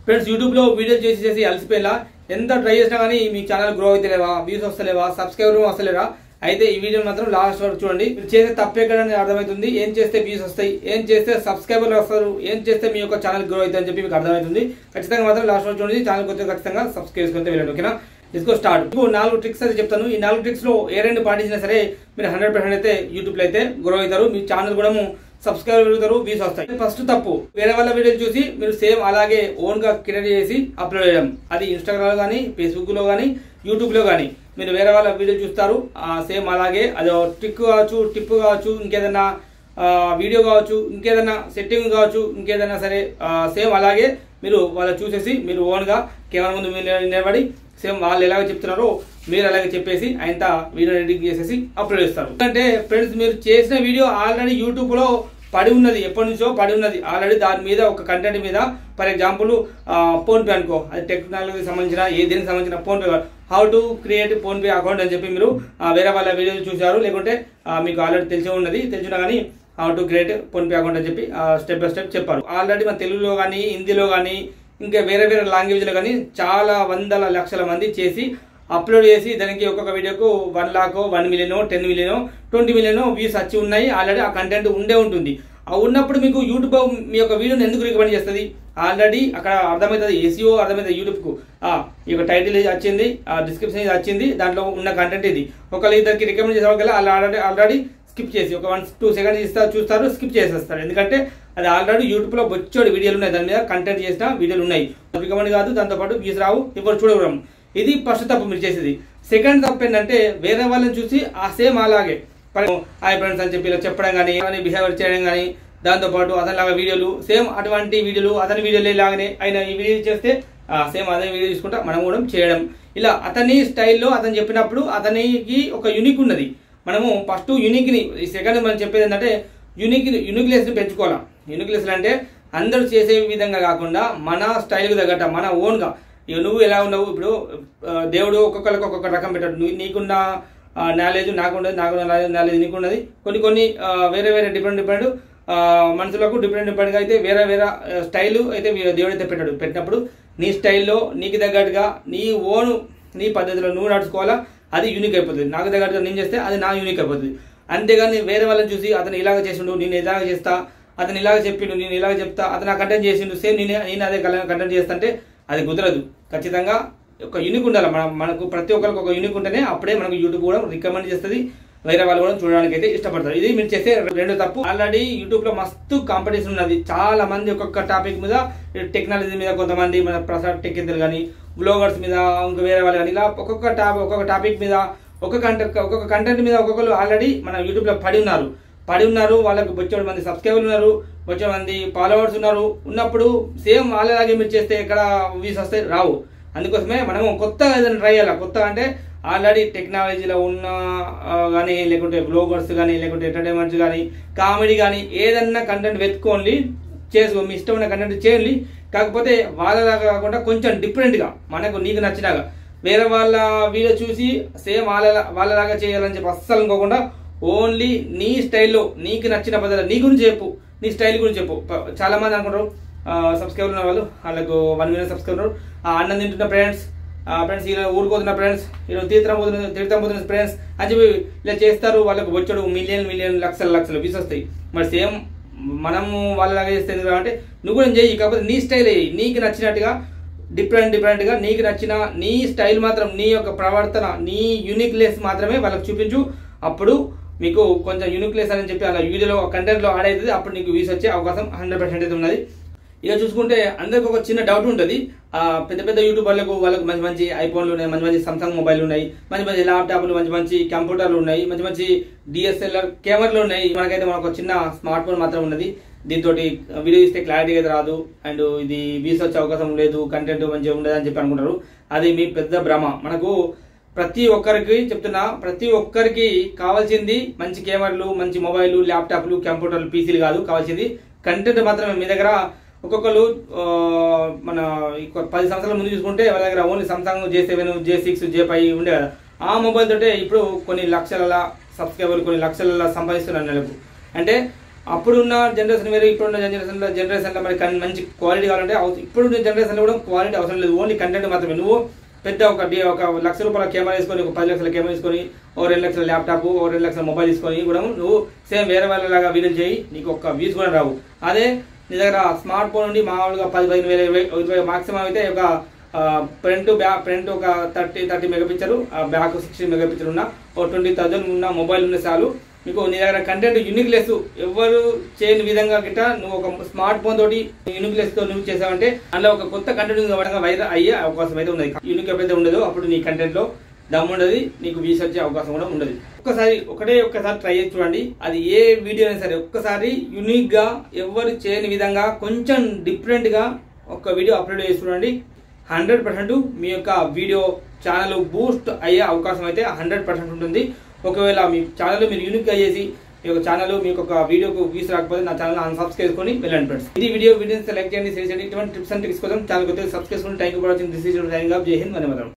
Friends YouTube లో వీడియోలు చేసి అలసిపోయేలా ఎంత ట్రై చేసినా కానీ మీ ఛానల్ గ్రో అవుతలేవా, వ్యూస్ వస్తలేవా, సబ్స్క్రైబర్ వస్తలేరా? అయితే ఈ వీడియో మాత్రం లాస్ట్ వరకు చూడండి. మీరు చేసే తప్పే కదా అర్థమవుతుంది. ఏం చేస్తే వ్యూస్ వస్తాయి, ఏం చేస్తే సబ్స్క్రైబర్లు వస్తారు, ఏం చేస్తే మీ యొక్క ఛానల్ గ్రో అవుతుంది అని చెప్పి మీకు అర్థమవుతుంది. ఖచ్చితంగా మాత్రం లాస్ట్ వరకు చూడండి. ఛానల్ కొద్దిగా ఖచ్చితంగా సబ్స్క్రైబ్ చేసుకుంటే వెళ్ళండి. ఓకేనా? Disco start. ఇప్పుడు 4 ట్రిక్స్ అయితే చెప్తాను. ఈ 4 ట్రిక్స్ లో ఏ 2 పాటించినా సరే మీరు 100% అయితే యూట్యూబ్ లో అయితే గ్రో అవుతారు. మీ ఛానల్ కూడా సబ్స్క్రైబర్ పెరుగుతారు, వ్యూస్ వస్తాయి. ఫస్ట్ తప్పు, వేరే వాళ్ళ వీడియోలు చూసి మీరు సేమ్ అలాగే ఓన్ గా క్రియేట్ చేసి అప్లోడ్ చేయడం. అది ఇన్స్టాగ్రామ్ లో కానీ, ఫేస్బుక్ లో కానీ, యూట్యూబ్ లో కానీ మీరు వేరే వాళ్ళ వీడియోలు చూస్తారు, సేమ్ అలాగే అది ట్రిక్ కావచ్చు, టిప్ కావచ్చు, ఇంకేదైనా వీడియో కావచ్చు, ఇంకేదైనా సెట్టింగ్ కావచ్చు, ఇంకేదైనా సరే సేమ్ అలాగే మీరు వాళ్ళు చూసేసి మీరు ఓన్ గా కెమెరా ముందు నిలబడి సేమ్ వాళ్ళు ఎలాగ చెప్తున్నారో మీరు అలాగే చెప్పేసి ఆయన వీడియో ఎడిటింగ్ చేసేసి అప్లోడ్ చేస్తారు. ఎందుకంటే ఫ్రెండ్స్ మీరు చేసిన వీడియో ఆల్రెడీ యూట్యూబ్ లో పడి ఉన్నది, ఎప్పటి నుంచో పడి ఉన్నది ఆల్రెడీ. దాని మీద ఒక కంటెంట్ మీద ఫర్ ఎగ్జాంపుల్ ఫోన్ పే అనుకో, అది టెక్నాలజీకి సంబంధించిన దీనికి సంబంధించిన phone pay, how to create phone pay account అని చెప్పి మీరు వేరే వాళ్ళ వీడియోలు చూసారు, లేకుంటే మీకు ఆల్రెడీ తెలిసి ఉన్నది, తెలిసినా కానీ how to create phone pay account అని చెప్పి స్టెప్ బై స్టెప్ చెప్పారు. ఆల్రెడీ మన తెలుగులో కానీ, హిందీలో కానీ, ఇంకా వేరే వేరే లాంగ్వేజ్లో కానీ చాలా వందల లక్షల మంది చేసి అప్లోడ్ చేసి దానికి ఒక్కొక్క వీడియోకు 1 lakh, 1 million, 10 million, 20 million views వచ్చి ఉన్నాయి. ఆల్రెడీ ఆ కంటెంట్ ఉండే ఉంటుంది. ఉన్నప్పుడు మీకు యూట్యూబ్ మీ యొక్క వీడియోని ఎందుకు రికమెండ్ చేస్తుంది? ఆల్రెడీ అక్కడ అర్థమవుతుంది, SEO అర్థమవుతుంది యూట్యూబ్కు. ఈ యొక్క టైటిల్ ఇది వచ్చింది, డిస్క్రిప్షన్ ఇది వచ్చింది, దాంట్లో ఉన్న కంటెంట్ ఇది. ఒకళ్ళు ఇద్దరికి రికమెండ్ చేసే వాళ్ళకి ఆల్రెడీ స్కిప్ చేసి ఒక 1-2 seconds చూస్తారు, స్కిప్ చేసేస్తారు. ఎందుకంటే అది ఆల్రెడీ యూట్యూబ్ లో బొచ్చోడి వీడియోలు ఉన్నాయి, దాని మీద కంటెంట్ చేసిన వీడియోలు ఉన్నాయి. రికమెండ్ కాదు, దాంతోపాటు వ్యూస్ రావు, ఎవరు చూడగలం. ఇది ఫస్ట్ తప్పు మీరు చేసేది. సెకండ్ తప్పు ఏంటంటే వేరే వాళ్ళని చూసి సేమ్ అలాగే హాయ్ ఫ్రెండ్స్ అని చెప్పి ఇలా చెప్పడం కానీ, బిహేవియర్ చేయడం కానీ, దాంతోపాటు అతనిలాగా వీడియోలు సేమ్ అటువంటి వీడియోలు అతని వీడియోలు లాగానే ఆయన ఈ వీడియో చేస్తే సేమ్ అదే వీడియో తీసుకుంటా మనం కూడా చేయడం. ఇలా అతని స్టైల్లో అతను చెప్పినప్పుడు అతనికి ఒక యూనిక్ ఉన్నది. మనము ఫస్ట్ యూనిక్ని, ఈ సెకండ్ మనం చెప్పేది ఏంటంటే యూనిక్నెస్ని పెంచుకోవాలి. యూనిక్నెస్ అంటే అందరూ చేసే విధంగా కాకుండా మన స్టైల్కి తగ్గట్ట మన ఓన్గా నువ్వు ఎలా ఉన్నావు. ఇప్పుడు దేవుడు ఒక్కొక్కరికి ఒక్కొక్క రకం పెట్టాడు. నీకున్న నాలెడ్జ్ నాకున్నది, నాకున్న నాలెడ్జ్ నీకున్నది. కొన్ని వేరే వేరే డిఫరెంట్ మనుషులకు డిఫరెంట్గా అయితే వేరే స్టైల్ అయితే దేవుడు అయితే పెట్టినప్పుడు నీ స్టైల్లో నీకు తగ్గట్టుగా నీ ఓన్ నీ పద్ధతిలో నువ్వు నడుచుకోవాలా. అది యూనిక్ అయిపోతుంది. నాకు తగ్గట్టుగా నేను చేస్తే అది నా యూనిక్ అయిపోతుంది. అంతేగాని వేరే వాళ్ళని చూసి అతను ఇలాగ చేసిండు, నేను ఇలాగ చేస్తా, అతను ఇలాగ చెప్పిండు, నేను ఇలాగ చెప్తా, అతను ఆ కంటెంట్ చేసిండు, సేమ్ నేను అదే కంటెంట్ చేస్తా అంటే అది కుదరదు. ఖచ్చితంగా ఒక యూనిక్ ఉండాలి. మనకు ప్రతి ఒక్కరికి ఒక యూనిక్ ఉంటేనే అప్పుడే మనకు యూట్యూబ్ కూడా రికమెండ్ చేస్తుంది, వేరే వాళ్ళు కూడా చూడడానికి అయితే ఇష్టపడతారు. ఇది మీరు చేసే 2 తప్పు. ఆల్రెడీ యూట్యూబ్ లో మస్తు కాంపిటీషన్ ఉన్నది. చాలా మంది ఒక్కొక్క టాపిక్ మీద, టెక్నాలజీ మీద కొంతమంది, మన ప్రసాద్ టెక్ ఇద్దరు కానీ, బ్లాగర్స్ మీద, ఇంకా వేరే వాళ్ళు కానీ, ఇలా ఒక్కొక్క టాపిక్ మీద ఒక్కొక్క కంటెంట్ మీద ఒక్కొక్కరు ఆల్రెడీ మన యూట్యూబ్ లో పడి ఉన్నారు. వాళ్ళకు బొచ్చోడు మంది సబ్స్క్రైబర్లు ఉన్నారు, బొచ్చోడు మంది ఫాలోవర్స్ ఉన్నప్పుడు సేమ్ వాళ్ళలాగే మీరు చేస్తే ఎక్కడ వ్యూస్ వస్తాయి? రావు. అందుకోసమే మనము కొత్తగా ఏదైనా ట్రై చేయాలి. కొత్తగా అంటే ఆల్రెడీ టెక్నాలజీలో ఉన్న కానీ, లేకుంటే బ్లాగర్స్ కానీ, లేకుంటే ఎంటర్టైన్మెంట్స్ కానీ, కామెడీ కానీ ఏదన్నా కంటెంట్ వెతుక్కోండి, చేసుకో, మీ ఇష్టమైన కంటెంట్ చేయండి. కాకపోతే వాళ్ళలాగా కాకుండా కొంచెం డిఫరెంట్గా నీకు నచ్చినాగా వేరే వాళ్ళ వీడియో చూసి సేమ్ వాళ్ళలాగా చేయాలని చెప్పి అస్సలు అనుకోకుండా ఓన్లీ నీ స్టైల్లో నీకు నచ్చిన పద్ధతి నీ గురించి చెప్పు, నీ స్టైల్ గురించి చెప్పు. చాలా మంది అనుకుంటారు సబ్స్క్రైబర్ ఉన్న వాళ్ళు, వాళ్ళకు 1 million సబ్స్క్రైబర్, అన్నం తింటున్న ఫ్రెండ్స్ ఈరోజు ఊరుకోతున్న ఫ్రెండ్స్, ఈరోజు తీర్థం పోతున్న ఫ్రెండ్స్ అని చెప్పి ఇలా చేస్తారు. వాళ్ళకు వచ్చాడు మిలియన్ లక్షల వ్యూస్ వస్తాయి. మరి సేమ్ మనము వాళ్ళలాగా చేస్తే ఎందుకు అంటే నువ్వు కూడా చేయి, కాకపోతే నీ స్టైల్ అయ్యి నీకు నచ్చినట్టుగా డిఫరెంట్గా నీకు నచ్చిన నీ స్టైల్ మాత్రం, నీ యొక్క ప్రవర్తన, నీ యూనిక్నెస్ మాత్రమే వాళ్ళకి చూపించు. అప్పుడు మీకు కొంచెం యూనిక్నెస్ అని చెప్పి అలా వీడియోలో కంటెంట్లో యాడ్ అవుతుంది. అప్పుడు నీకు వ్యూస్ వచ్చే అవకాశం 100% అయితే ఉన్నది. ఇక చూసుకుంటే అందరికి ఒక చిన్న డౌట్ ఉంటుంది. పెద్ద యూట్యూబర్లకు వాళ్ళకు మంచి ఐఫోన్లు ఉన్నాయి, మంచి సామ్సంగ్ మొబైల్ ఉన్నాయి, మంచి ల్యాప్టాప్లు, మంచి కంప్యూటర్లు ఉన్నాయి, మంచి DSLR కెమెరాలు ఉన్నాయి. మనకు చిన్న స్మార్ట్ ఫోన్ మాత్రం ఉన్నది. దీంతో వీడియో ఇస్తే క్లారిటీ అయితే రాదు, అండ్ ఇది వ్యూస్ వచ్చే అవకాశం లేదు, కంటెంట్ మంచిగా ఉండదు అని చెప్పి అనుకుంటారు. అది మీ పెద్ద భ్రమ. మనకు ప్రతి ఒక్కరికి చెప్తున్నా, ప్రతి ఒక్కరికి కావాల్సింది మంచి కెమెరాలు, మంచి మొబైల్, ల్యాప్టాప్లు, కంప్యూటర్లు, పీసీలు కాదు. కావాల్సింది కంటెంట్ మాత్రమే. మీ దగ్గర ఒక్కొక్కరు మన 10 సంవత్సరాల ముందు చూసుకుంటే వాళ్ళ దగ్గర only Samsung J7, J6, J5 ఉండే కదా. ఆ మొబైల్ తోటే ఇప్పుడు కొన్ని లక్షల సబ్స్క్రైబర్లు, కొన్ని లక్షల సంపాదిస్తున్నారు నెలకు. అంటే అప్పుడున్న జనరేషన్ వేరే, ఇప్పుడున్న జనరేషన్లో మరి మంచి క్వాలిటీ కావాలంటే ఇప్పుడున్న జనరేషన్లో కూడా క్వాలిటీ అవసరం లేదు, ఓన్లీ కంటెంట్ మాత్రమే. నువ్వు పెద్ద ఒక ₹1,00,000 కెమెరా తీసుకొని, ఒక 10 లక్షల కెమెరా తీసుకొని, ఓ 2 లక్షల ల్యాప్టాప్, ఓ 2 లక్షల మొబైల్ తీసుకొని కూడా నువ్వు సేమ్ వేరే వాళ్ళలాగా వీడియో చేయి, నీకు ఒక్క వ్యూస్ కూడా రావు. అదే నీ దగ్గర స్మార్ట్ ఫోన్ నుండి మామూలుగా 10,000, 15,000, 20 మాక్సిమం అయితే ఒక ఫ్రంట్ ఒక 30 మెగాపిక్చర్, బ్యాక్ 60 మెగాపిక్చర్ ఉన్న ఓ 20,000 ఉన్న మొబైల్ ఉన్న చాలు. మీకు నీ దగ్గర కంటెంట్ యూనిక్ లెస్ ఎవరు చేయని విధంగా గిట్ట నువ్వు ఒక స్మార్ట్ ఫోన్ తోటి యూనిక్ లెస్ తో నువ్వు చేసావంటే అందులో ఒక కొత్త కంటెంట్ వైరల్ అయ్యే అవకాశం అయితే ఉన్నది. యూనిక్ ఎప్పుడైతే ఉండదో అప్పుడు నీ కంటెంట్ లో దమ్ ఉండదు, నీకు వ్యూస్ వచ్చే అవకాశం కూడా ఉండదు. ఒక్కసారి ట్రై చేసి చూడండి. అది ఏ వీడియో అయినా సరే ఒక్కసారి యూనిక్ గా ఎవరు చేయని విధంగా కొంచెం డిఫరెంట్ గా ఒక వీడియో అప్లోడ్ చేసి చూడండి. 100% మీ యొక్క వీడియో ఛానల్ బూస్ట్ అయ్యే అవకాశం అయితే 100% ఉంటుంది. ఒకవేళ మీ ఛానల్ మీరు యూనిక్గా చేసి మీ యొక్క ఛానల్ మీకు ఒక వీడియోకు వ్యూస్ రాకపోతే నా ఛానల్ అన్సబ్స్క్రైబ్ చేసుకొని వెళ్ళండి ఫ్రెండ్స్. ఇది వీడియోని సెలెక్ట్ చేయండి, షేర్ చేయండి. ఇటువంటి టిప్స్ అండ్ ట్రిక్స్ కోసం ఛానల్ కొద్దిగా సబ్స్క్రైబ్ చేసుకుని thank you for watching. This is signing off. జై హింద్, వందే మాతరం.